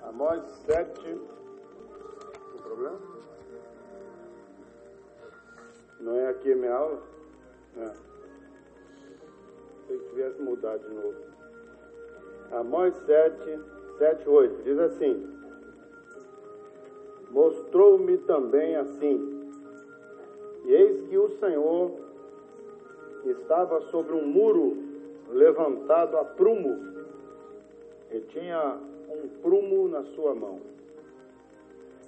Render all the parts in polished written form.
Amós 7. Tem problema? Não é aqui a minha aula? É. Se tivesse mudado de novo. Amós 7, 8. Diz assim: mostrou-me também assim, e eis que o Senhor estava sobre um muro levantado a prumo. Ele tinha um prumo na sua mão.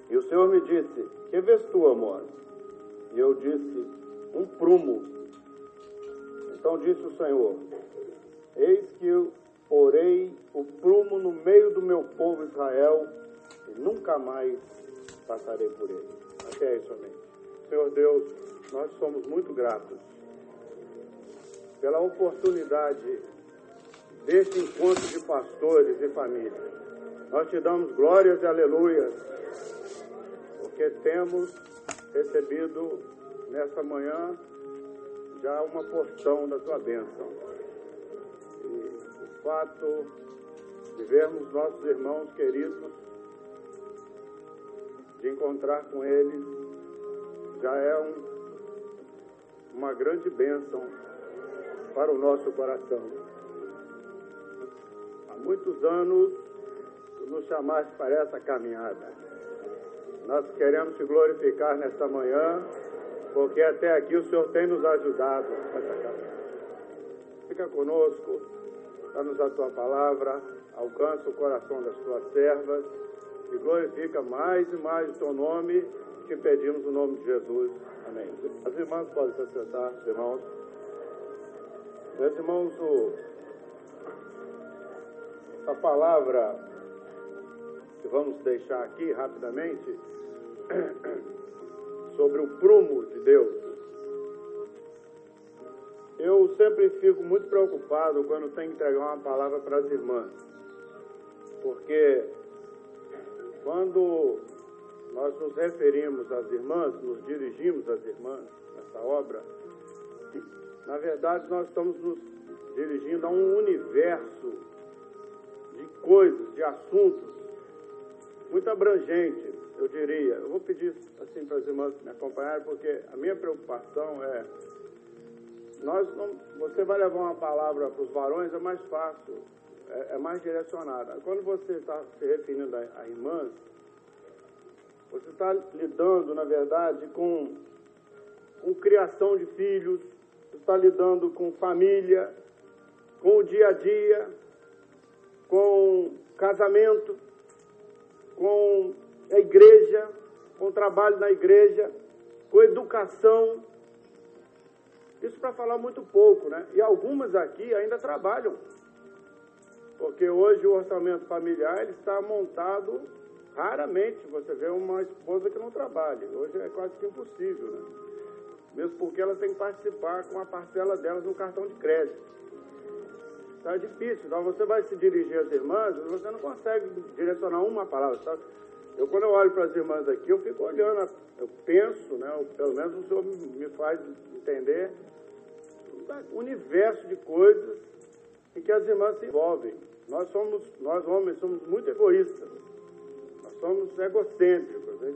E o Senhor me disse: que vês tu, Amós? E eu disse: um prumo. Então disse o Senhor: eis que eu porei o prumo no meio do meu povo Israel, e nunca mais passarei por ele. Até aí somente. Senhor Deus, nós somos muito gratos pela oportunidade deste encontro de pastores e família. Nós te damos glórias e aleluias, porque temos recebido nesta manhã já uma porção da tua bênção. E o fato de vermos nossos irmãos queridos, de encontrar com eles, já é uma grande bênção para o nosso coração. Há muitos anos tu nos chamaste para essa caminhada. Nós queremos te glorificar nesta manhã, porque até aqui o Senhor tem nos ajudado nessa caminhada. Fica conosco, dá-nos a tua palavra, alcança o coração das tuas servas e glorifica mais e mais o teu nome. Te pedimos no nome de Jesus. Amém. As irmãs podem se assentar, irmãos. Meus irmãos, a palavra que vamos deixar aqui rapidamente sobre o prumo de Deus. Eu sempre fico muito preocupado quando tenho que entregar uma palavra para as irmãs, porque quando nós nos referimos às irmãs, nos dirigimos às irmãs nessa obra, na verdade nós estamos nos dirigindo a um universo de coisas, de assuntos muito abrangente, eu diria. Eu vou pedir assim para as irmãs me acompanharem, porque a minha preocupação é, você vai levar uma palavra para os varões, é mais fácil, é mais direcionada. Quando você está se referindo a irmãs, você está lidando, na verdade, com criação de filhos, você está lidando com família, com o dia a dia, com casamento, com a igreja, com o trabalho na igreja, com educação. Isso para falar muito pouco, né? E algumas aqui ainda trabalham, porque hoje o orçamento familiar ele está montado, raramente você vê uma esposa que não trabalha. Hoje é quase que impossível, né? Mesmo porque elas têm que participar com a parcela delas no cartão de crédito. Então é difícil. Então você vai se dirigir às irmãs, você não consegue direcionar uma palavra, sabe? Quando eu olho para as irmãs aqui, eu fico olhando, eu penso, né? Pelo menos o Senhor me faz entender um universo de coisas em que as irmãs se envolvem. Nós homens somos muito egoístas, nós somos egocêntricos, né?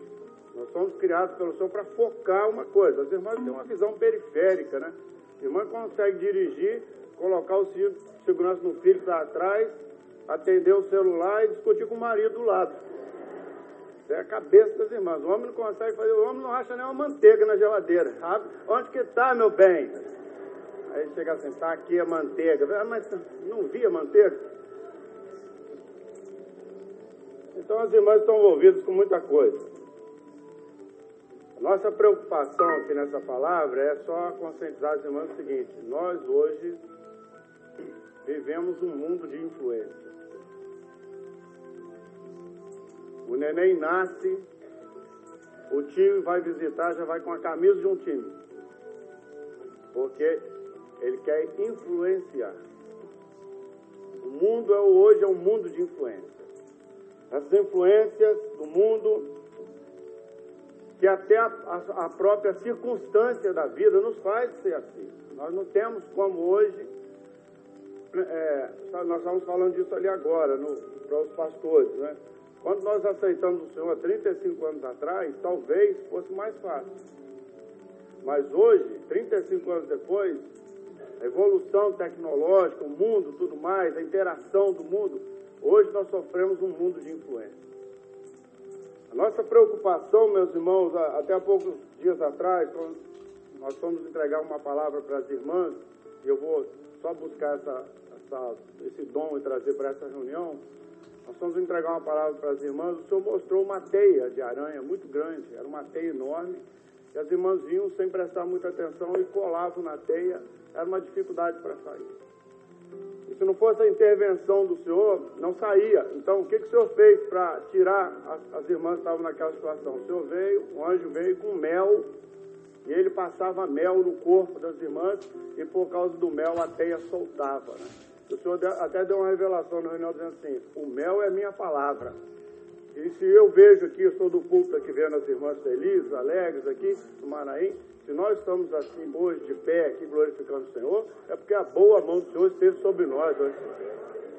Nós somos criados pelo Senhor para focar uma coisa. As irmãs têm uma visão periférica, né? A irmã consegue dirigir, colocar o cinto de segurança no filho para atrás, atender o celular e discutir com o marido do lado. Isso é a cabeça das irmãs. O homem não consegue fazer, o homem não acha nem uma manteiga na geladeira, sabe? Onde que está, meu bem? Aí chega assim, está aqui a manteiga. Ah, mas não vi a manteiga? Então as irmãs estão envolvidas com muita coisa. A nossa preocupação aqui nessa palavra é só conscientizar as irmãs o seguinte: nós hoje vivemos um mundo de influência. O neném nasce, o time vai visitar, já vai com a camisa de um time, porque ele quer influenciar. O mundo hoje é um mundo de influência. As influências do mundo, que até a própria circunstância da vida nos faz ser assim. Nós não temos como hoje, nós estamos falando disso ali agora, para os pastores, né? Quando nós aceitamos o Senhor há 35 anos atrás, talvez fosse mais fácil. Mas hoje, 35 anos depois, a evolução tecnológica, o mundo, tudo mais, a interação do mundo, hoje nós sofremos um mundo de influência. A nossa preocupação, meus irmãos, até há poucos dias atrás, nós fomos entregar uma palavra para as irmãs, e eu vou só buscar esse dom e trazer para essa reunião. Nós fomos entregar uma palavra para as irmãs, o Senhor mostrou uma teia de aranha muito grande, era uma teia enorme, e as irmãs vinham sem prestar muita atenção e colavam na teia, era uma dificuldade para sair. E se não fosse a intervenção do Senhor, não saía. Então, o que o Senhor fez para tirar as irmãs que estavam naquela situação? O Senhor veio, o anjo veio com mel, e ele passava mel no corpo das irmãs, e por causa do mel a teia soltava, né? O Senhor até deu uma revelação na reunião dizendo assim, o mel é minha palavra. E se eu vejo aqui, eu sou do púlpito aqui vendo as irmãs felizes, alegres aqui no Manaim, se nós estamos assim hoje de pé aqui glorificando o Senhor, é porque a boa mão do Senhor esteve sobre nós hoje.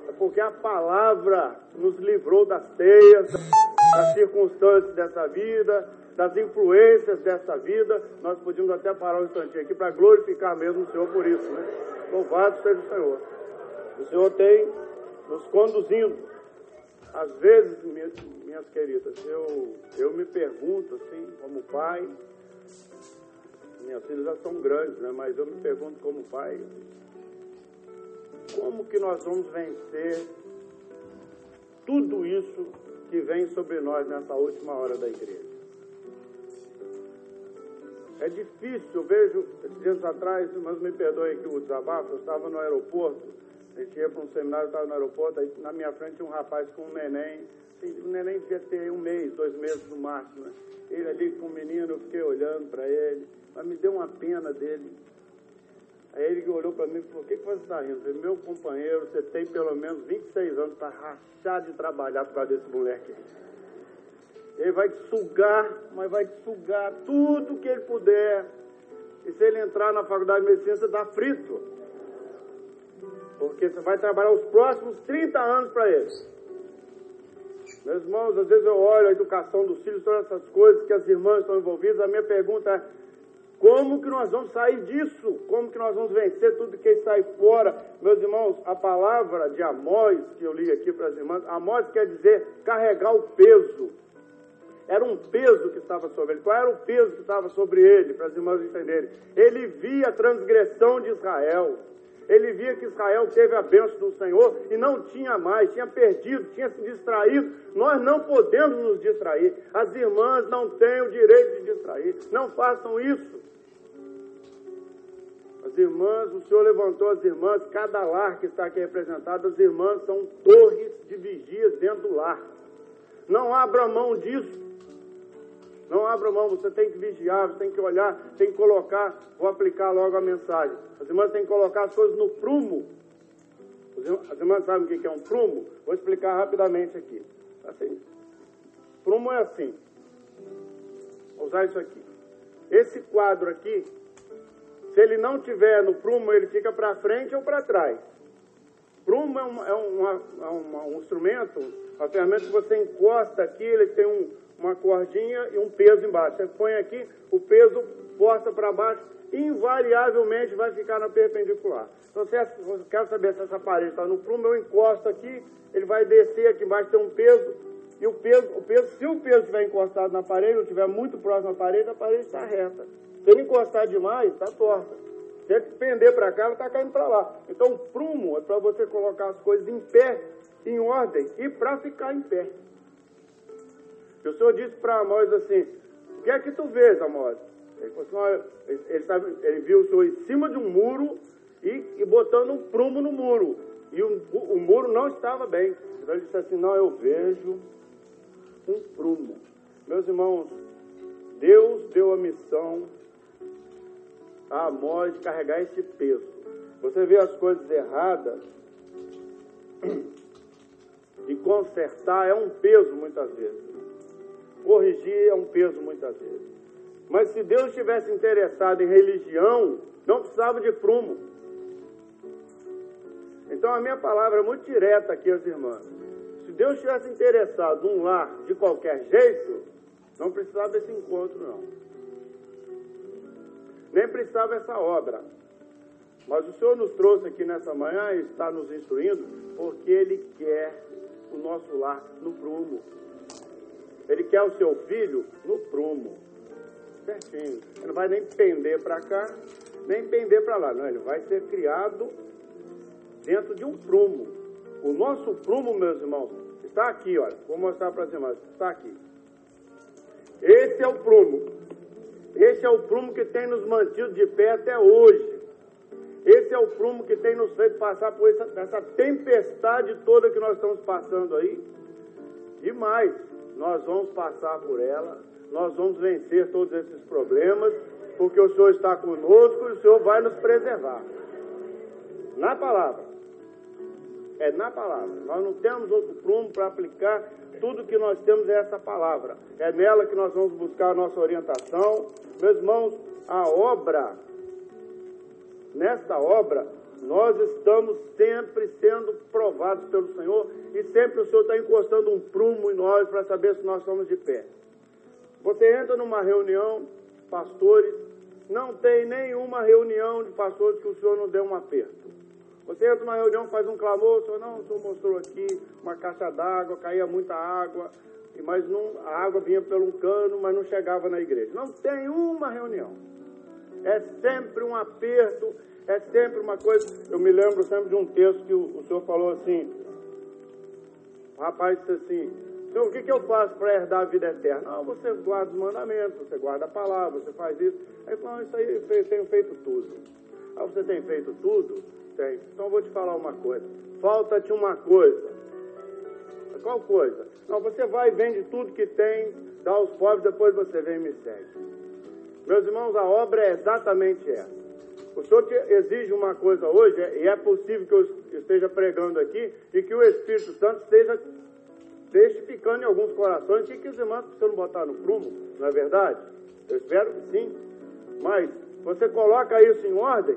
É porque a palavra nos livrou das teias, das circunstâncias dessa vida, das influências dessa vida. Nós podíamos até parar um instantinho aqui para glorificar mesmo o Senhor por isso, né? Louvado seja o Senhor. O Senhor tem nos conduzindo. Às vezes, minhas queridas, eu me pergunto, assim, como pai, minhas filhas já são grandes, né? Mas eu me pergunto como pai, como que nós vamos vencer tudo isso que vem sobre nós nessa última hora da igreja? É difícil, eu vejo, esses dias atrás, mas me perdoem aqui o desabafo, eu estava no aeroporto, a gente ia para um seminário, eu estava no aeroporto, aí na minha frente tinha um rapaz com um neném, assim, o neném devia ter 1 mês, 2 meses no máximo, né? Ele ali com o menino, eu fiquei olhando para ele, mas me deu uma pena dele. Aí ele olhou para mim e falou, o que você está rindo? Eu falei, meu companheiro, você tem pelo menos 26 anos para rachar de trabalhar por causa desse moleque. Ele vai te sugar, mas vai te sugar tudo que ele puder. E se ele entrar na faculdade de medicina, você está frito. Porque você vai trabalhar os próximos 30 anos para ele. Meus irmãos, às vezes eu olho a educação dos filhos, todas essas coisas que as irmãs estão envolvidas. A minha pergunta é, como que nós vamos sair disso? Como que nós vamos vencer tudo que sai fora? Meus irmãos, a palavra de Amós, que eu li aqui para as irmãs, Amós quer dizer carregar o peso. Era um peso que estava sobre ele. Qual era o peso que estava sobre ele, para as irmãs entenderem? Ele via a transgressão de Israel. Ele via que Israel teve a bênção do Senhor e não tinha mais, tinha perdido, tinha se distraído. Nós não podemos nos distrair. As irmãs não têm o direito de distrair. Não façam isso. As irmãs, o Senhor levantou as irmãs, cada lar que está aqui representado, as irmãs são torres de vigias dentro do lar. Não abra mão disso. Não abra mão, você tem que vigiar, você tem que olhar, tem que colocar, vou aplicar logo a mensagem. As irmãs têm que colocar as coisas no prumo. As irmãs sabem o que é um prumo? Vou explicar rapidamente aqui. Assim, prumo é assim. Vou usar isso aqui. Esse quadro aqui, se ele não tiver no prumo, ele fica para frente ou para trás. Prumo é um instrumento, uma ferramenta que você encosta aqui, ele tem uma cordinha e um peso embaixo. Você põe aqui, o peso força para baixo, invariavelmente vai ficar na perpendicular. Então, se eu quero saber se essa parede está no prumo, eu encosto aqui, ele vai descer aqui embaixo, tem um peso, e o peso, se o peso estiver encostado na parede, ou estiver muito próximo à parede, a parede está reta. Se ele encostar demais, está torta. Se ele pender para cá, ela está caindo para lá. Então, o prumo é para você colocar as coisas em pé, em ordem, e para ficar em pé. E o Senhor disse para Amós assim, o que é que tu vês, Amós? Ele falou assim, ele viu o Senhor em cima de um muro e botando um prumo no muro. E o muro não estava bem. Então ele disse assim, não, eu vejo um prumo. Meus irmãos, Deus deu a missão a Amós de carregar esse peso. Você vê as coisas erradas e consertar é um peso muitas vezes. Corrigir é um peso muitas vezes. Mas se Deus estivesse interessado em religião, não precisava de prumo. Então a minha palavra é muito direta aqui às irmãs. Se Deus tivesse interessado num lar de qualquer jeito, não precisava desse encontro, não. Nem precisava dessa obra. Mas o Senhor nos trouxe aqui nessa manhã e está nos instruindo porque Ele quer o nosso lar no prumo. Ele quer o seu filho no prumo. Certinho. Ele não vai nem pender para cá, nem pender para lá. Não, ele vai ser criado dentro de um prumo. O nosso prumo, meus irmãos, está aqui, olha. Vou mostrar para as irmãs. Está aqui. Esse é o prumo. Esse é o prumo que tem nos mantido de pé até hoje. Esse é o prumo que tem nos feito passar por essa tempestade toda que nós estamos passando aí. E mais, nós vamos passar por ela, nós vamos vencer todos esses problemas, porque o Senhor está conosco e o Senhor vai nos preservar. Na palavra. É na palavra. Nós não temos outro prumo para aplicar. Tudo que nós temos é essa palavra. É nela que nós vamos buscar a nossa orientação. Meus irmãos, a obra, nesta obra, nós estamos sempre sendo provados pelo Senhor e sempre o Senhor está encostando um prumo em nós para saber se nós estamos de pé. Você entra numa reunião, pastores, não tem nenhuma reunião de pastores que o Senhor não dê um aperto. Você entra numa reunião, faz um clamor, o Senhor mostrou aqui uma caixa d'água, caía muita água, mas a água vinha pelo cano, mas não chegava na igreja. Não tem uma reunião. É sempre um aperto, é sempre uma coisa. Eu me lembro sempre de um texto que o Senhor falou assim, o rapaz disse assim, Senhor, o que eu faço para herdar a vida eterna? Não, você guarda os mandamentos, você guarda a palavra, você faz isso. Aí ele falou, isso aí eu tenho feito tudo. Ah, você tem feito tudo? Tem. Então eu vou te falar uma coisa. Falta-te uma coisa. Qual coisa? Não, você vai e vende tudo que tem, dá aos pobres, depois você vem e me segue. Meus irmãos, a obra é exatamente essa. O Senhor te exige uma coisa hoje, e é possível que eu esteja pregando aqui, e que o Espírito Santo esteja testificando em alguns corações, que os irmãos precisam botar no prumo, não é verdade? Eu espero que sim. Mas você coloca isso em ordem,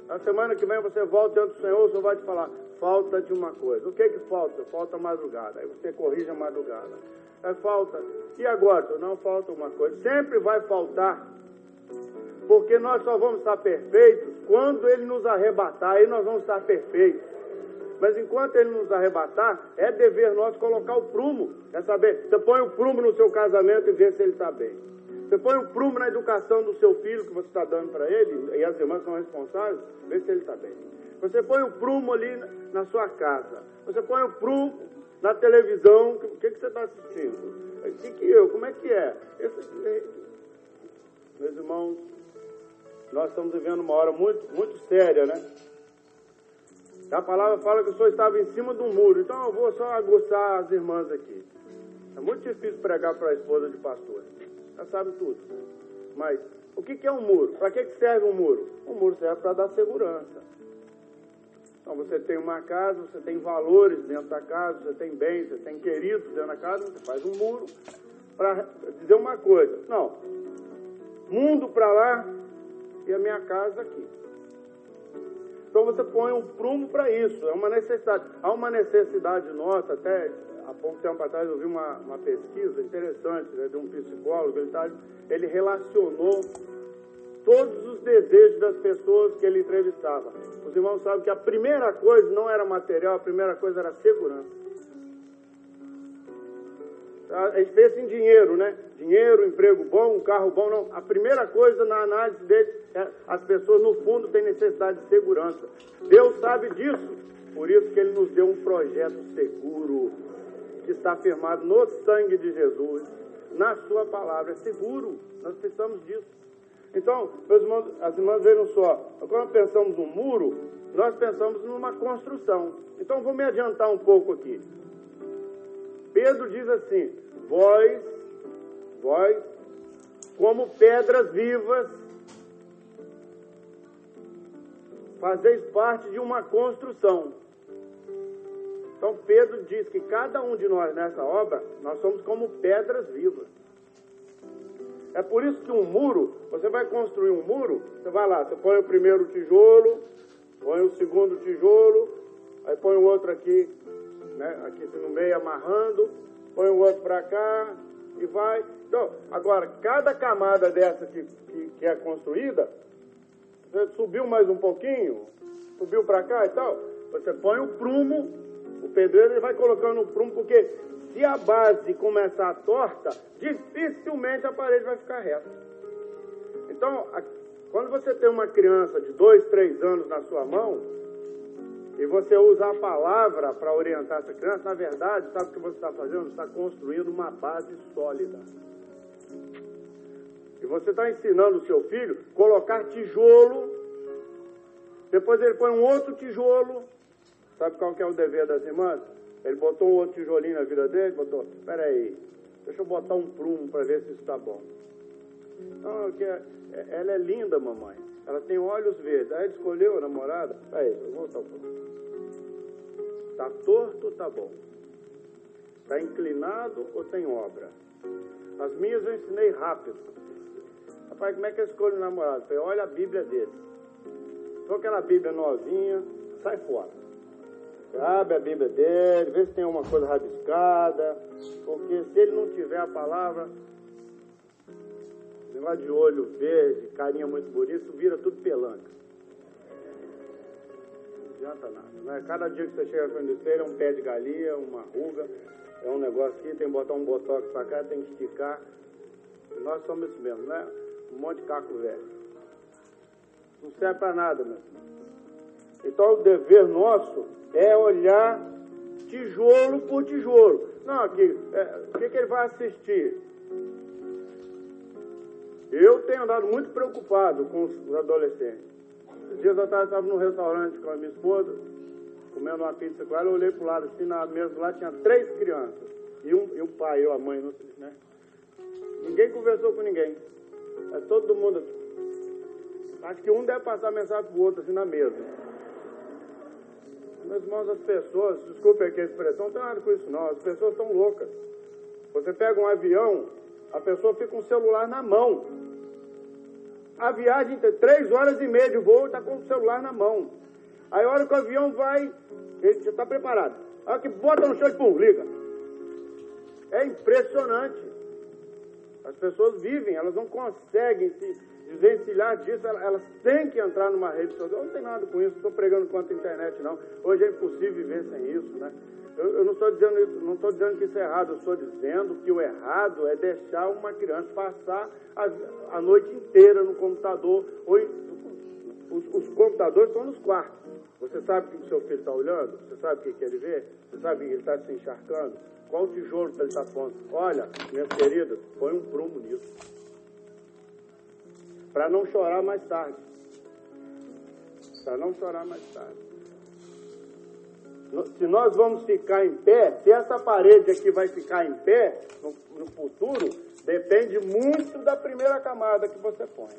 na semana que vem você volta diante do Senhor, o Senhor vai te falar, falta de uma coisa. O que falta? Falta madrugada. Aí você corrige a madrugada. Falta. E agora? Não falta uma coisa. Sempre vai faltar. Porque nós só vamos estar perfeitos quando Ele nos arrebatar. Aí nós vamos estar perfeitos. Mas enquanto Ele nos arrebatar, é dever nosso colocar o prumo. É saber, você põe o prumo no seu casamento e vê se ele está bem. Você põe o prumo na educação do seu filho que você está dando para ele, e as irmãs são responsáveis, vê se ele está bem. Você põe o prumo ali na sua casa. Você põe o prumo na televisão. O que você está assistindo? Como é que é? Meus irmãos, nós estamos vivendo uma hora muito, muito séria, né? A palavra fala que o Senhor estava em cima de um muro. Então eu vou só aguçar as irmãs aqui. É muito difícil pregar para a esposa de pastor. Já sabe tudo. Mas o que é um muro? Para que serve um muro? Um muro serve para dar segurança. Então você tem uma casa, você tem valores dentro da casa, você tem bens, você tem queridos dentro da casa, você faz um muro para dizer uma coisa. Não, mundo para lá e a minha casa aqui. Então você põe um prumo para isso, é uma necessidade. Há uma necessidade nossa, até há pouco tempo atrás eu vi uma pesquisa interessante, né, de um psicólogo, ele relacionou todos os desejos das pessoas que ele entrevistava. Os irmãos sabem que a primeira coisa não era material, a primeira coisa era segurança. A gente pensa em dinheiro, né? Dinheiro, emprego bom, um carro bom, não. A primeira coisa na análise deles, as pessoas no fundo têm necessidade de segurança. Deus sabe disso, por isso que Ele nos deu um projeto seguro, que está firmado no sangue de Jesus, na sua palavra. É seguro, nós precisamos disso. Então, meus irmãos, as irmãs vejam só, quando pensamos num muro, nós pensamos numa construção. Então, vou me adiantar um pouco aqui. Pedro diz assim, vós, como pedras vivas, fazeis parte de uma construção. Então, Pedro diz que cada um de nós nessa obra, nós somos como pedras vivas. É por isso que um muro, você vai construir um muro, você vai lá, você põe o primeiro tijolo, põe o segundo tijolo, aí põe o outro aqui, né? Aqui assim, no meio amarrando, põe o outro para cá e vai. Então, agora, cada camada dessa que é construída, você subiu mais um pouquinho, subiu para cá e tal, você põe o prumo, o pedreiro ele vai colocando o prumo, porque se a base começar torta, dificilmente a parede vai ficar reta. Então, quando você tem uma criança de 2, 3 anos na sua mão, e você usa a palavra para orientar essa criança, na verdade, sabe o que você está fazendo? Você está construindo uma base sólida. E você está ensinando o seu filho a colocar tijolo, depois ele põe um outro tijolo. Sabe qual que é o dever das irmãs? Ele botou um outro tijolinho na vida dele, botou, espera aí, deixa eu botar um prumo para ver se isso está bom. Não, ela é linda, mamãe. Ela tem olhos verdes. Aí ele escolheu a namorada. Aí, eu vou voltar um pouco. Está torto ou está bom? Está inclinado ou tem obra? As minhas eu ensinei rápido. Rapaz, como é que eu escolho o namorado? Eu falei, olha a Bíblia dele. Se for aquela Bíblia novinha, sai fora. Você abre a Bíblia dele, vê se tem uma coisa rabiscada. Porque se ele não tiver a palavra, negócio de olho verde, carinha muito bonita, isso vira tudo pelanca. Não adianta nada. Né? Cada dia que você chega com ele é um pé de galinha, uma ruga, é um negócio aqui, tem que botar um botox pra cá, tem que esticar. E nós somos isso mesmo, né? Um monte de caco velho. Não serve pra nada, meu filho. Então o dever nosso é olhar tijolo por tijolo. Não, aqui, o que ele vai assistir? Eu tenho andado muito preocupado com os adolescentes. Esses dias atrás eu estava num restaurante com a minha esposa, comendo uma pizza com ela, eu olhei para o lado assim, na mesa lá tinha 3 crianças. E o pai, eu, a mãe, não sei, né? Ninguém conversou com ninguém. É todo mundo. Acho que um deve passar mensagem para o outro, assim, na mesa. Meus irmãos, as pessoas, desculpe aqui a expressão, não tem nada com isso não, as pessoas estão loucas. Você pega um avião, a pessoa fica com o celular na mão. A viagem tem 3 horas e meia de voo, está com o celular na mão. Aí a hora que o avião vai, ele já está preparado. A hora que bota no chão, pum, liga. É impressionante. As pessoas vivem, elas não conseguem se desvencilhar disso, elas têm que entrar numa rede social. Eu não tenho nada com isso, não estou pregando contra a internet, não. Hoje é impossível viver sem isso, né? Eu não estou dizendo isso, não estou dizendo que isso é errado, eu estou dizendo que o errado é deixar uma criança passar a noite inteira no computador. Os computadores estão nos quartos. Você sabe o que o seu filho está olhando? Você sabe o que ele vê? Você sabe que ele está se encharcando? Qual o tijolo que ele está pondo? Olha, minhas queridas, põe um prumo nisso. Para não chorar mais tarde. Para não chorar mais tarde. Se nós vamos ficar em pé, se essa parede aqui vai ficar em pé no futuro, depende muito da primeira camada que você põe.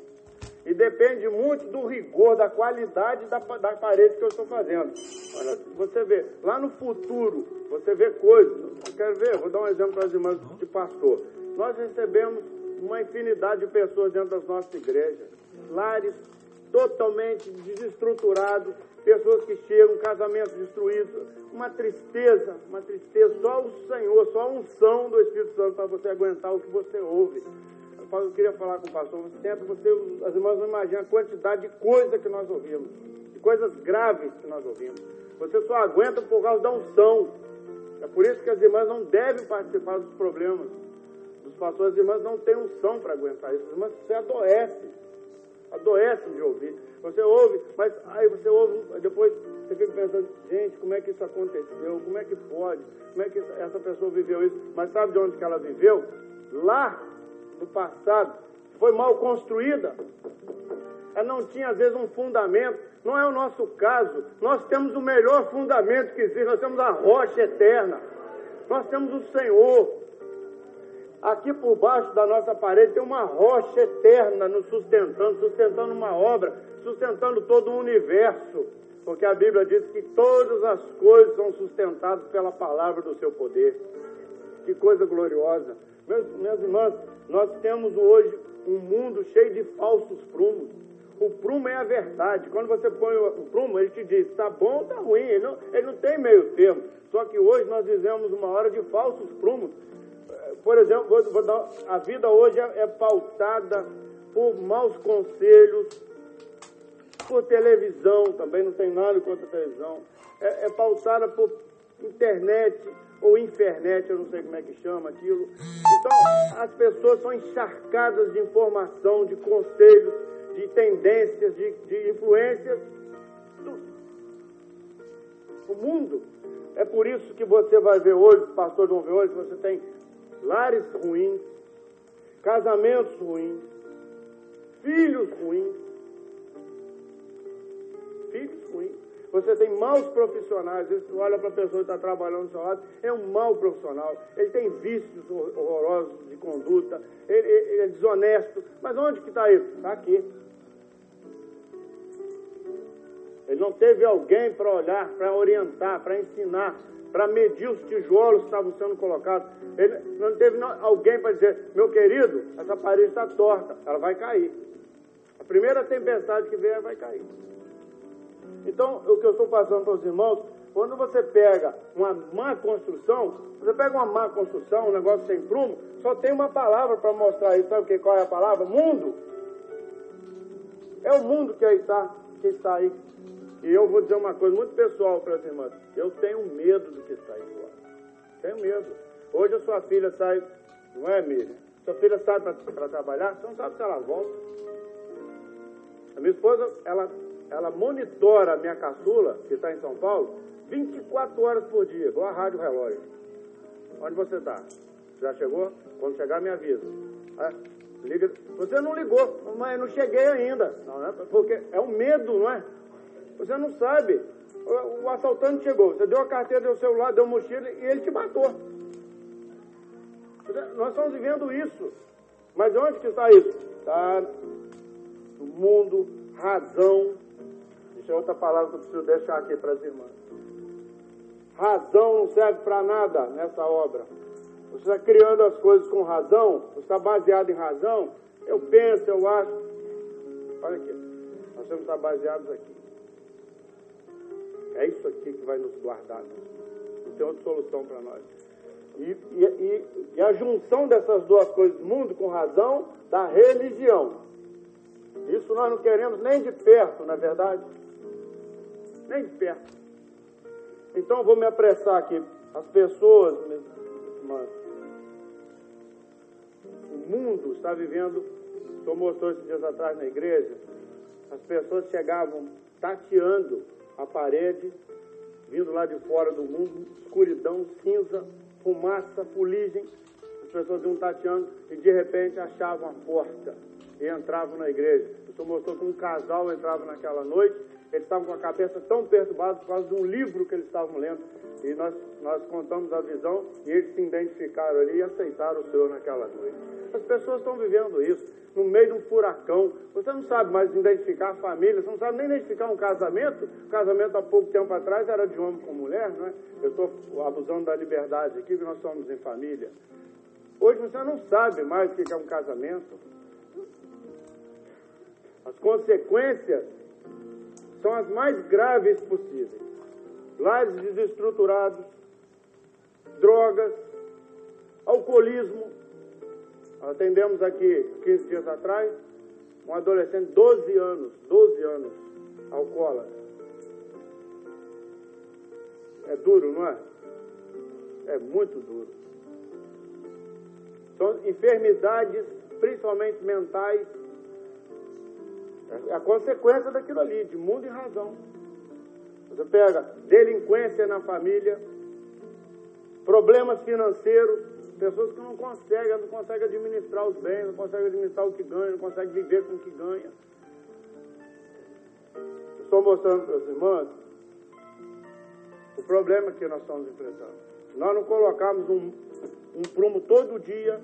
E depende muito do rigor, da qualidade da parede que eu estou fazendo. Olha, você vê, lá no futuro, você vê coisas. Eu quero ver, vou dar um exemplo para as irmãs de pastor. Nós recebemos uma infinidade de pessoas dentro das nossas igrejas. Lares totalmente desestruturados, pessoas que chegam, casamentos destruídos, uma tristeza, só o Senhor, só a unção do Espírito Santo para você aguentar o que você ouve. Eu queria falar com o pastor, as irmãs não imaginam a quantidade de coisa que nós ouvimos, de coisas graves que nós ouvimos. Você só aguenta por causa da unção. É por isso que as irmãs não devem participar dos problemas dos pastores. As irmãs não têm unção para aguentar isso. As irmãs, você adoece de ouvir. Você ouve, mas aí você ouve, depois você fica pensando, gente, como é que isso aconteceu? Como é que pode? Como é que essa pessoa viveu isso? Mas sabe de onde que ela viveu? Lá, no passado, foi mal construída. Ela não tinha, às vezes, um fundamento. Não é o nosso caso. Nós temos o melhor fundamento que existe. Nós temos a rocha eterna. Nós temos o Senhor. Aqui por baixo da nossa parede tem uma rocha eterna nos sustentando uma obra, sustentando todo o universo. Porque a Bíblia diz que todas as coisas são sustentadas pela palavra do seu poder. Que coisa gloriosa. Minhas irmãs, nós temos hoje um mundo cheio de falsos prumos. O prumo é a verdade. Quando você põe o prumo, ele te diz, está bom ou está ruim. Ele não tem meio termo. Só que hoje nós vivemos uma hora de falsos prumos. Por exemplo, a vida hoje é pautada por maus conselhos, por televisão, também não tem nada contra a televisão. É pautada por internet ou infernet, eu não sei como é que chama aquilo. Então, as pessoas são encharcadas de informação, de conselhos, de tendências, de influências. O mundo. É por isso que você vai ver hoje, os pastores vão ver hoje, você tem lares ruins, casamentos ruins, filhos ruins. Filhos ruins. Você tem maus profissionais. Você olha para a pessoa que está trabalhando do seu lado, é um mau profissional. Ele tem vícios horrorosos de conduta, ele é desonesto. Mas onde que está isso? Está aqui. Ele não teve alguém para olhar, para orientar, para ensinar, para medir os tijolos que estavam sendo colocados. Ele não teve alguém para dizer, meu querido, essa parede está torta, ela vai cair. A primeira tempestade que vier vai cair. Então, o que eu estou passando para os irmãos, quando você pega uma má construção, um negócio sem prumo, só tem uma palavra para mostrar isso. Sabe qual é a palavra? Mundo. É o mundo que está aí. E eu vou dizer uma coisa muito pessoal para as irmãs. Eu tenho medo do que está aí fora. Tenho medo. Hoje a sua filha sai, não é, Miriam? Sua filha sai para trabalhar, você não sabe se ela volta. A minha esposa, ela monitora a minha caçula, que está em São Paulo, 24 horas por dia, igual a rádio relógio. Onde você está? Já chegou? Quando chegar, me avisa. Liga. Você não ligou, mas eu não cheguei ainda. Não, né? Porque é um medo, não é? Você não sabe. O assaltante chegou, você deu a carteira, deu o celular, deu a mochila e ele te matou. Nós estamos vivendo isso. Mas onde que está isso? Está no mundo, razão. Isso é outra palavra que eu preciso deixar aqui para as irmãs. Razão não serve para nada nessa obra. Você está criando as coisas com razão, você está baseado em razão. Eu penso, eu acho. Olha aqui, nós temos que estar baseados aqui. É isso aqui que vai nos guardar. Não tem outra solução para nós. E a junção dessas duas coisas, mundo com razão, da religião. Isso nós não queremos nem de perto, não é verdade? Nem de perto. Então eu vou me apressar aqui. As pessoas, irmãs, o mundo está vivendo, o senhor mostrou esses dias atrás na igreja, as pessoas chegavam tateando a parede, vindo lá de fora do mundo, escuridão, cinza, fumaça, fuligem. As pessoas iam tateando e de repente achavam a porta e entravam na igreja. O senhor mostrou que um casal entrava naquela noite, eles estavam com a cabeça tão perturbada por causa de um livro que eles estavam lendo. E nós contamos a visão e eles se identificaram ali e aceitaram o Senhor naquela noite. As pessoas estão vivendo isso, no meio de um furacão. Você não sabe mais identificar a família, você não sabe nem identificar um casamento. O casamento há pouco tempo atrás era de homem com mulher, não é? Eu estou abusando da liberdade aqui, que nós somos em família. Hoje você não sabe mais o que é um casamento. As consequências são as mais graves possíveis. Lares desestruturados, drogas, alcoolismo. Nós atendemos aqui 15 dias atrás um adolescente, 12 anos, alcoólatra. É duro, não é? É muito duro. São enfermidades, principalmente mentais, é a consequência daquilo ali, de mundo e razão. Você pega delinquência na família, problemas financeiros, pessoas que não conseguem administrar os bens, não conseguem administrar o que ganham, não conseguem viver com o que ganham. Estou mostrando para os irmãos o problema que nós estamos enfrentando. Nós não colocamos um prumo todo dia.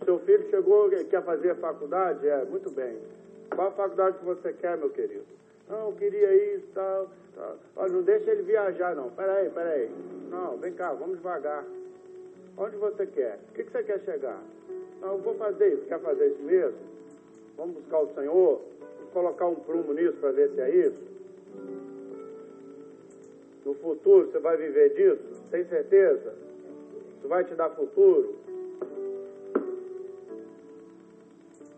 Seu filho chegou, quer fazer a faculdade? Muito bem. Qual a faculdade que você quer, meu querido? Não, eu queria isso, tal. Olha, não deixa ele viajar, não. Peraí. Não, vem cá, vamos devagar. Onde você quer? O que você quer chegar? Não, eu vou fazer isso. Quer fazer isso mesmo? Vamos buscar o Senhor? colocar um prumo nisso para ver se é isso? No futuro você vai viver disso? Tem certeza? Isso vai te dar futuro?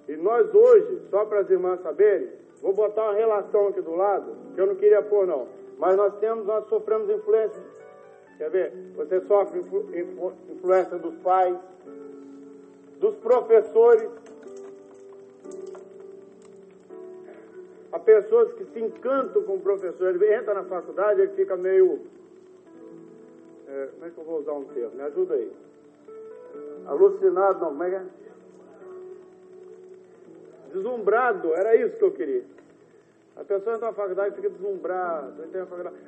E nós hoje, só para as irmãs saberem, vou botar uma relação aqui do lado, que eu não queria pôr não, mas nós sofremos influência. Quer ver? Você sofre influência dos pais, dos professores. Há pessoas que se encantam com o professor, ele entra na faculdade, ele fica meio... como é que eu vou usar um termo? Me ajuda aí. Alucinado, não, como é que é? Deslumbrado, era isso que eu queria. A pessoa entra na faculdade e fica deslumbrada.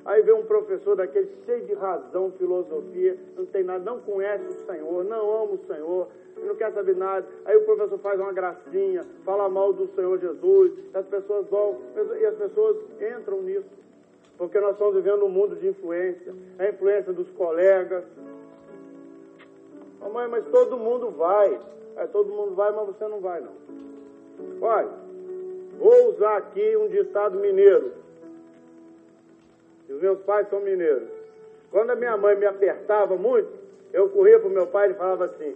Aí vem um professor daquele cheio de razão, filosofia, não tem nada, não conhece o Senhor, não ama o Senhor, não quer saber nada. Aí o professor faz uma gracinha, fala mal do Senhor Jesus, as pessoas vão, e as pessoas entram nisso. Porque nós estamos vivendo um mundo de influência, a influência dos colegas. Oh, mãe, mas todo mundo vai. Todo mundo vai, mas você não vai, não. Olha, vou usar aqui um ditado mineiro. Os meus pais são mineiros. Quando a minha mãe me apertava muito, eu corria para o meu pai e falava assim,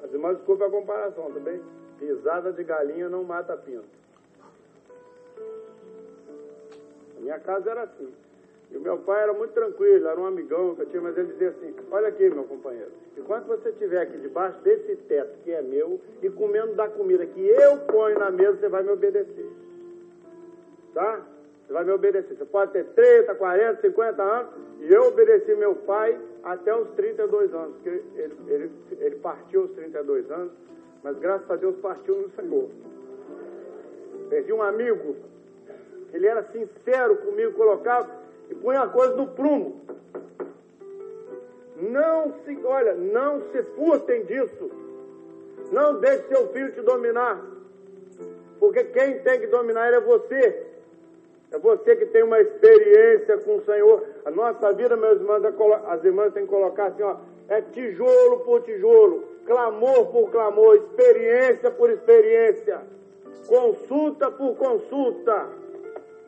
as irmãs desculpem a comparação, tá bem? Pisada de galinha não mata pinto. A minha casa era assim. E o meu pai era muito tranquilo, era um amigão que eu tinha, mas ele dizia assim, olha aqui, meu companheiro, enquanto você estiver aqui debaixo desse teto que é meu e comendo da comida que eu ponho na mesa, você vai me obedecer. Tá? Você vai me obedecer. Você pode ter 30, 40, 50 anos, e eu obedeci meu pai até os 32 anos, porque ele partiu aos 32 anos, mas graças a Deus partiu no Senhor. Perdi um amigo, ele era sincero comigo, colocava e punha a coisa no prumo. Não se furtem disso. Não deixe seu filho te dominar. Porque quem tem que dominar ele é você. É você que tem uma experiência com o Senhor. A nossa vida, meus irmãos, as irmãs têm que colocar assim, ó, é tijolo por tijolo, clamor por clamor, experiência por experiência, consulta por consulta.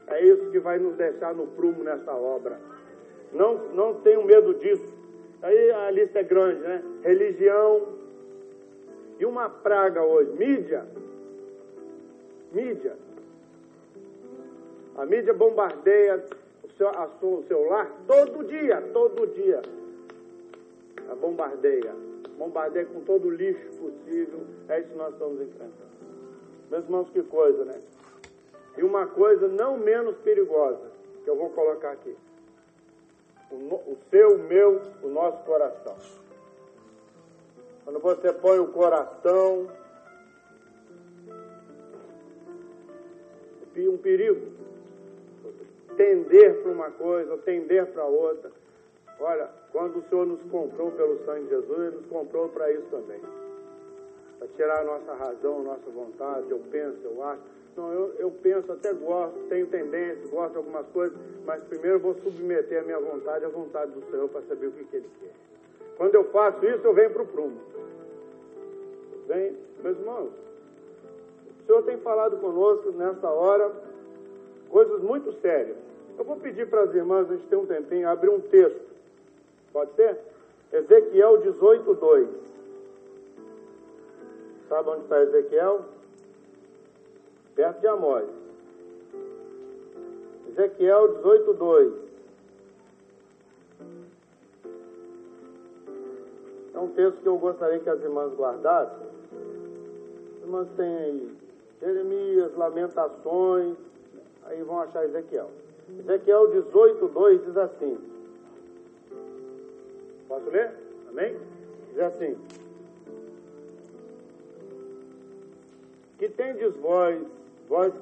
É isso que vai nos deixar no prumo nessa obra. Não tenho medo disso. Aí a lista é grande, né? Religião. E uma praga hoje, mídia. Mídia. A mídia bombardeia o seu lar todo dia. A bombardeia com todo o lixo possível. É isso que nós estamos enfrentando. Meus irmãos, que coisa, né? E uma coisa não menos perigosa, que eu vou colocar aqui. O seu, o meu, o nosso coração. Quando você põe o coração, um perigo. Tender para uma coisa, ou tender para outra. Olha, quando o Senhor nos comprou pelo sangue de Jesus, Ele nos comprou para isso também. Para tirar a nossa razão, a nossa vontade, eu penso, eu acho. Não, eu penso, até gosto, tenho tendência, gosto de algumas coisas, mas primeiro eu vou submeter a minha vontade à vontade do Senhor para saber o que Ele quer. Quando eu faço isso, eu venho para o prumo. Bem, meus irmãos, o Senhor tem falado conosco nessa hora coisas muito sérias. Eu vou pedir para as irmãs, a gente tem um tempinho, abrir um texto. Pode ser? Ezequiel 18:2. Sabe onde está Ezequiel? Perto de Amós. Ezequiel 18:2. É um texto que eu gostaria que as irmãs guardassem. As irmãs têm aí Jeremias, Lamentações, aí vão achar Ezequiel. Ezequiel 18:2 diz assim. Posso ler? Amém? Diz assim. Que tendes vós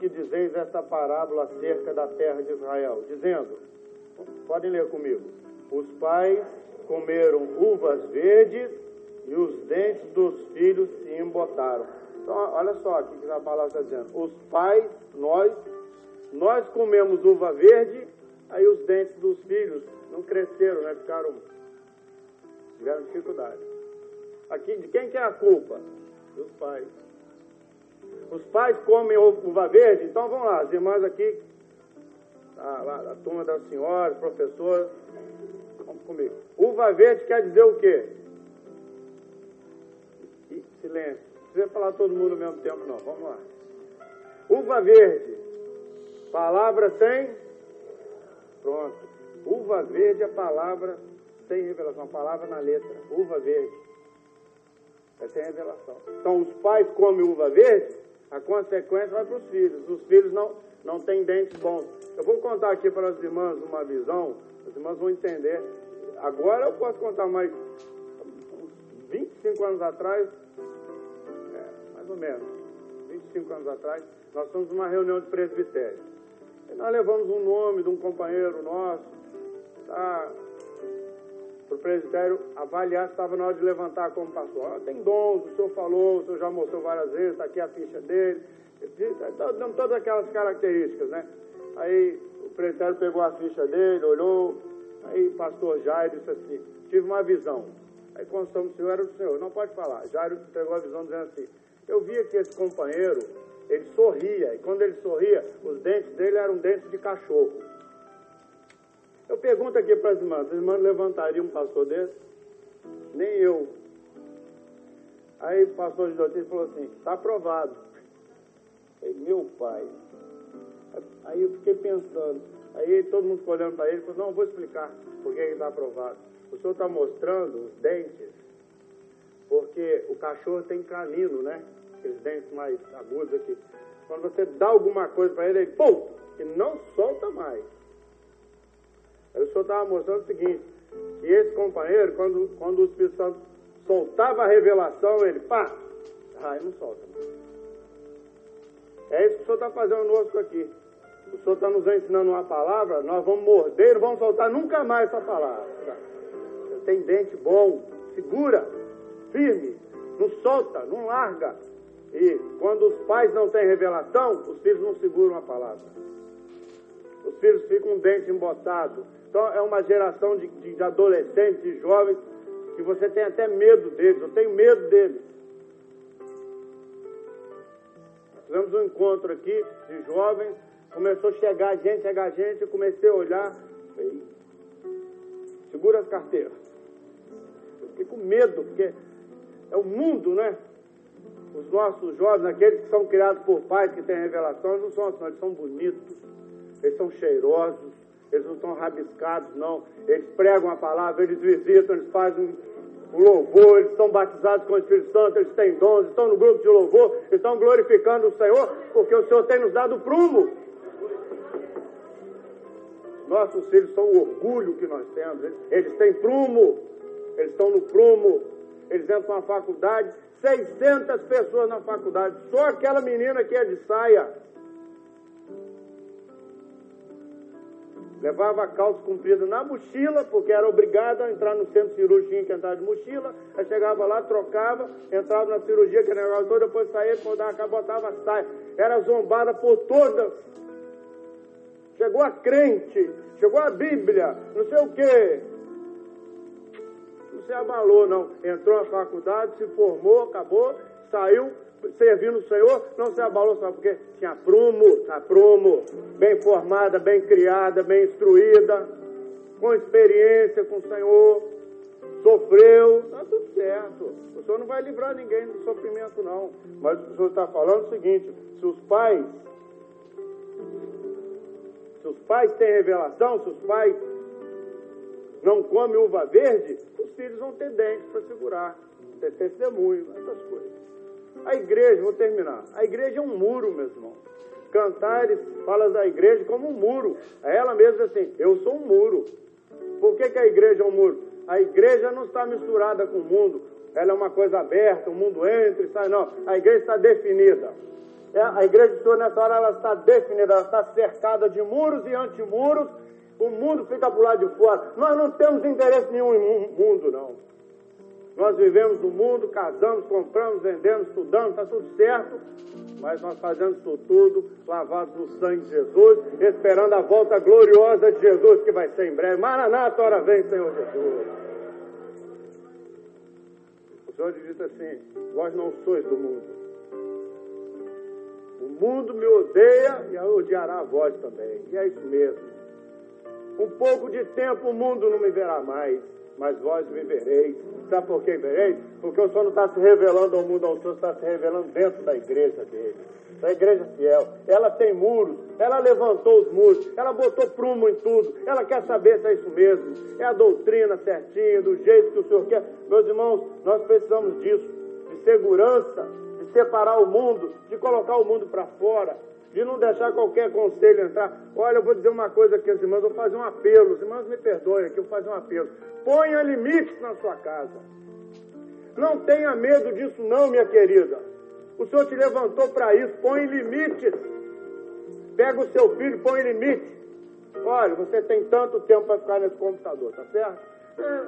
que dizeis esta parábola acerca da terra de Israel, dizendo, podem ler comigo, os pais comeram uvas verdes e os dentes dos filhos se embotaram. Então, olha só o que a palavra está dizendo. Os pais, nós comemos uva verde, aí os dentes dos filhos não cresceram, né? Tiveram dificuldade. Aqui, de quem que é a culpa? Dos pais. Os pais comem uva verde? Então vamos lá, as irmãs aqui, a turma das senhoras, professores, vamos comigo. Uva verde quer dizer o quê? Silêncio. Não precisa falar todo mundo ao mesmo tempo, não. Vamos lá. Uva verde. Palavra sem? Pronto. Uva verde é palavra sem revelação. Palavra na letra. Uva verde. É sem revelação. Então, os pais comem uva verde, a consequência vai para os filhos. Os filhos não têm dentes bons. Eu vou contar aqui para as irmãs uma visão. As irmãs vão entender. Agora eu posso contar mais 25 anos atrás, mais ou menos, 25 anos atrás, nós fomos numa reunião de presbitério. E nós levamos um nome de um companheiro nosso, para o presbitério avaliar se estava na hora de levantar como pastor. Tem dons, o senhor falou, o senhor já mostrou várias vezes, está aqui a ficha dele, dando todas aquelas características, né? Aí o presbitério pegou a ficha dele, olhou, aí o pastor Jairo disse assim, tive uma visão. Aí constamos, o senhor era o senhor, não pode falar. Jairo entregou a visão dizendo assim, eu via que esse companheiro, ele sorria, e quando ele sorria, os dentes dele eram dentes de cachorro. Eu pergunto aqui para as irmãs levantariam um pastor desse? Nem eu. Aí o pastor de notícia falou assim, está aprovado. Eu falei, meu pai. Aí eu fiquei pensando, aí todo mundo ficou olhando para ele e falou, não, vou explicar por que ele está aprovado. O senhor está mostrando os dentes, porque o cachorro tem canino, né? Aqueles dentes mais agudos aqui. Quando você dá alguma coisa para ele, pum! E não solta mais. Aí o senhor estava mostrando o seguinte, que esse companheiro, quando o Espírito Santo soltava a revelação, ele, pá! Aí não solta mais. É isso que o senhor está fazendo conosco aqui. O senhor está nos ensinando uma palavra, nós vamos morder e não vamos soltar nunca mais essa palavra. Tem dente bom, segura, firme, não solta, não larga. E quando os pais não têm revelação, os filhos não seguram a palavra. Os filhos ficam com o dente embotado. Então é uma geração de adolescentes, de jovens, que você tem até medo deles. Eu tenho medo deles. Tivemos um encontro aqui de jovens, começou a chegar gente, eu comecei a olhar, falei, segura as carteiras. Eu fiquei com medo, porque é o mundo, né? Os nossos jovens, aqueles que são criados por pais que têm revelação, eles não são assim, eles são bonitos, eles são cheirosos, eles não estão rabiscados, não. Eles pregam a palavra, eles visitam, eles fazem o louvor, eles são batizados com o Espírito Santo, eles têm dons, estão no grupo de louvor, estão glorificando o Senhor, porque o Senhor tem nos dado prumo. Nossos filhos são o orgulho que nós temos, eles têm prumo, eles estão no prumo, eles entram na faculdade, 600 pessoas na faculdade, só aquela menina que é de saia. Levava a calça comprida na mochila, porque era obrigada a entrar no centro cirúrgico, tinha que entrar de mochila, aí chegava lá, trocava, entrava na cirurgia, que negócio todo, depois saía, quando dava cabo, botava a saia. Era zombada por todas. Chegou a crente, chegou a Bíblia, não sei o quê. Não se abalou, não. Entrou na faculdade, se formou, acabou, saiu, servindo o Senhor, não se abalou, sabe por quê? Tinha prumo, bem formada, bem criada, bem instruída, com experiência com o Senhor, sofreu, está tudo certo. O Senhor não vai livrar ninguém do sofrimento, não. Mas o Senhor está falando o seguinte, se os pais têm revelação, se os pais não comem uva verde, os filhos vão ter dentes para segurar, ter testemunho, essas coisas. A igreja, vou terminar, a igreja é um muro, meus irmãos. Cantares fala da igreja como um muro. Ela mesma diz assim, eu sou um muro. Por que a igreja é um muro? A igreja não está misturada com o mundo, ela é uma coisa aberta, o mundo entra e sai, não. A igreja está definida. A igreja do Senhor, nessa hora, ela está definida, ela está cercada de muros e antimuros. O mundo fica por lá de fora. Nós não temos interesse nenhum em mundo, não. Nós vivemos no mundo, casamos, compramos, vendemos, estudamos, está tudo certo, mas nós fazemos isso tudo lavados no sangue de Jesus, esperando a volta gloriosa de Jesus, que vai ser em breve. Maranata, hora vem, Senhor Jesus. O Senhor disse assim, vós não sois do mundo, mundo me odeia e odiará a vós também. E é isso mesmo. Um pouco de tempo o mundo não me verá mais, mas vós me vereis. Sabe por que vereis? Porque o Senhor não está se revelando ao mundo, o Senhor está se revelando dentro da igreja dele. Da igreja fiel. Ela tem muros, ela levantou os muros, ela botou prumo em tudo, ela quer saber se é isso mesmo. É a doutrina certinha, do jeito que o Senhor quer. Meus irmãos, nós precisamos disso, de segurança, de separar o mundo, de colocar o mundo para fora, de não deixar qualquer conselho entrar. Olha, eu vou dizer uma coisa aqui, os irmãos, eu vou fazer um apelo, os irmãos me perdoem aqui, eu vou fazer um apelo. Ponha limites na sua casa. Não tenha medo disso não, minha querida. O Senhor te levantou para isso, põe limites. Pega o seu filho, põe limites. Olha, você tem tanto tempo para ficar nesse computador, tá certo?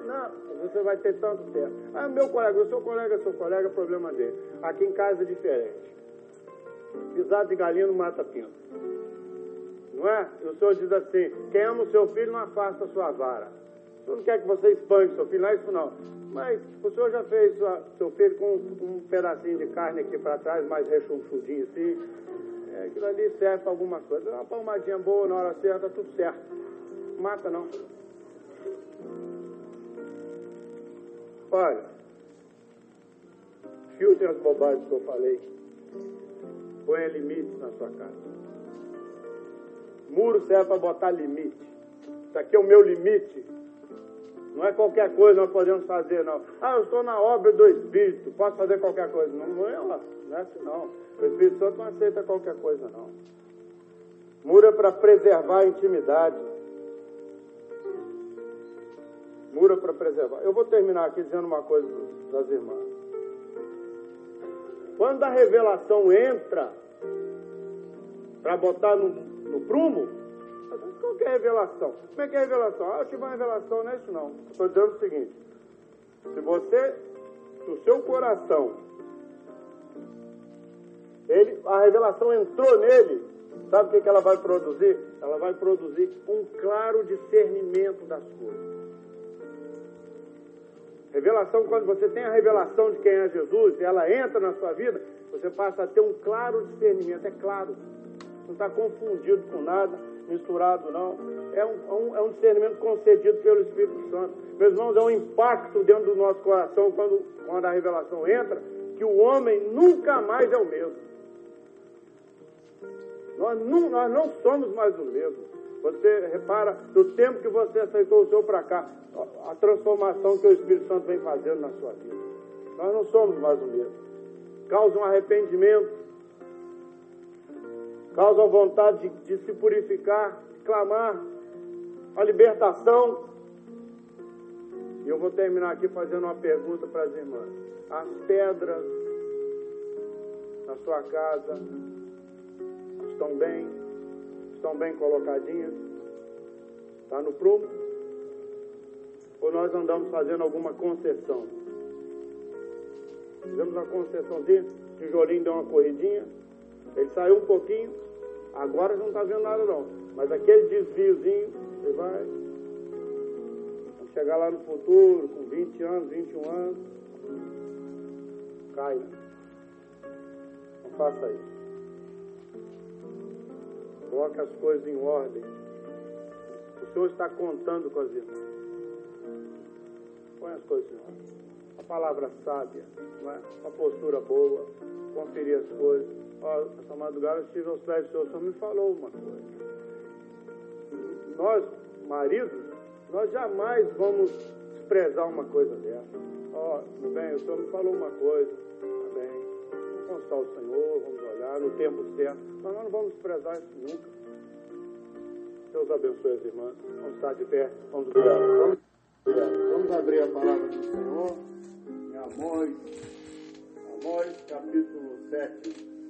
Não, você vai ter tanto tempo. Ah, meu colega, eu sou colega, problema dele. Aqui em casa é diferente. Pisado de galinha não mata pinto. Não é? E o Senhor diz assim, quem ama o seu filho não afasta a sua vara. O Senhor não quer que você espanque o seu filho, não é isso não. Mas o Senhor já fez seu filho com um pedacinho de carne aqui para trás, mais rechonchudinho assim. Aquilo ali serve para alguma coisa. Uma palmadinha boa na hora certa, tudo certo. Não mata não. Olha, filtre as bobagens que eu falei. Ponha limites na sua casa. Muro serve para botar limite. Isso aqui é o meu limite. Não é qualquer coisa nós podemos fazer, não. Ah, eu estou na obra do Espírito, posso fazer qualquer coisa. Não é assim, não. O Espírito Santo não aceita qualquer coisa, não. Muro é para preservar a intimidade. Muro é para preservar. Eu vou terminar aqui dizendo uma coisa das irmãs. Quando a revelação entra para botar no prumo, qual que é a revelação? Como é que é a revelação? Ah, eu tive uma revelação, não é isso não. Estou dizendo o seguinte, se o seu coração, a revelação entrou nele, sabe o que ela vai produzir? Ela vai produzir um claro discernimento das coisas. Revelação, quando você tem a revelação de quem é Jesus, e ela entra na sua vida, você passa a ter um claro discernimento, é claro. Não está confundido com nada, misturado não. É um discernimento concedido pelo Espírito Santo. Meus irmãos, é um impacto dentro do nosso coração quando a revelação entra, que o homem nunca mais é o mesmo. Nós não somos mais o mesmo. Você repara, do tempo que você aceitou o Senhor para cá, a transformação que o Espírito Santo vem fazendo na sua vida. Nós não somos mais o mesmo. Causa um arrependimento, causa vontade de se purificar, de clamar a libertação. E eu vou terminar aqui fazendo uma pergunta para as irmãs. As pedras na sua casa estão bem colocadinhas? Está no prumo? Ou nós andamos fazendo alguma concessão? Fizemos uma concessãozinha, o tijolinho deu uma corridinha, ele saiu um pouquinho, agora não está vendo nada não. Mas aquele desviozinho, você vai chegar lá no futuro, com 20 anos, 21 anos, cai, né? Não faça isso. Coloque as coisas em ordem. O Senhor está contando com as irmãs. Põe as coisas em ordem. A palavra sábia, não é? Uma postura boa, conferir as coisas. Ó, essa madrugada eu estive aos pés do Senhor me falou uma coisa. Nós, maridos, nós jamais vamos desprezar uma coisa dessa. Ó, tudo bem, o Senhor me falou uma coisa, tá bem. Vamos consultar o Senhor, vamos olhar no tempo certo, mas nós não vamos desprezar isso nunca. Deus abençoe as irmãs. Vamos estar de pé, vamos orar. Vamos abrir a palavra do Senhor em Amós, capítulo 7.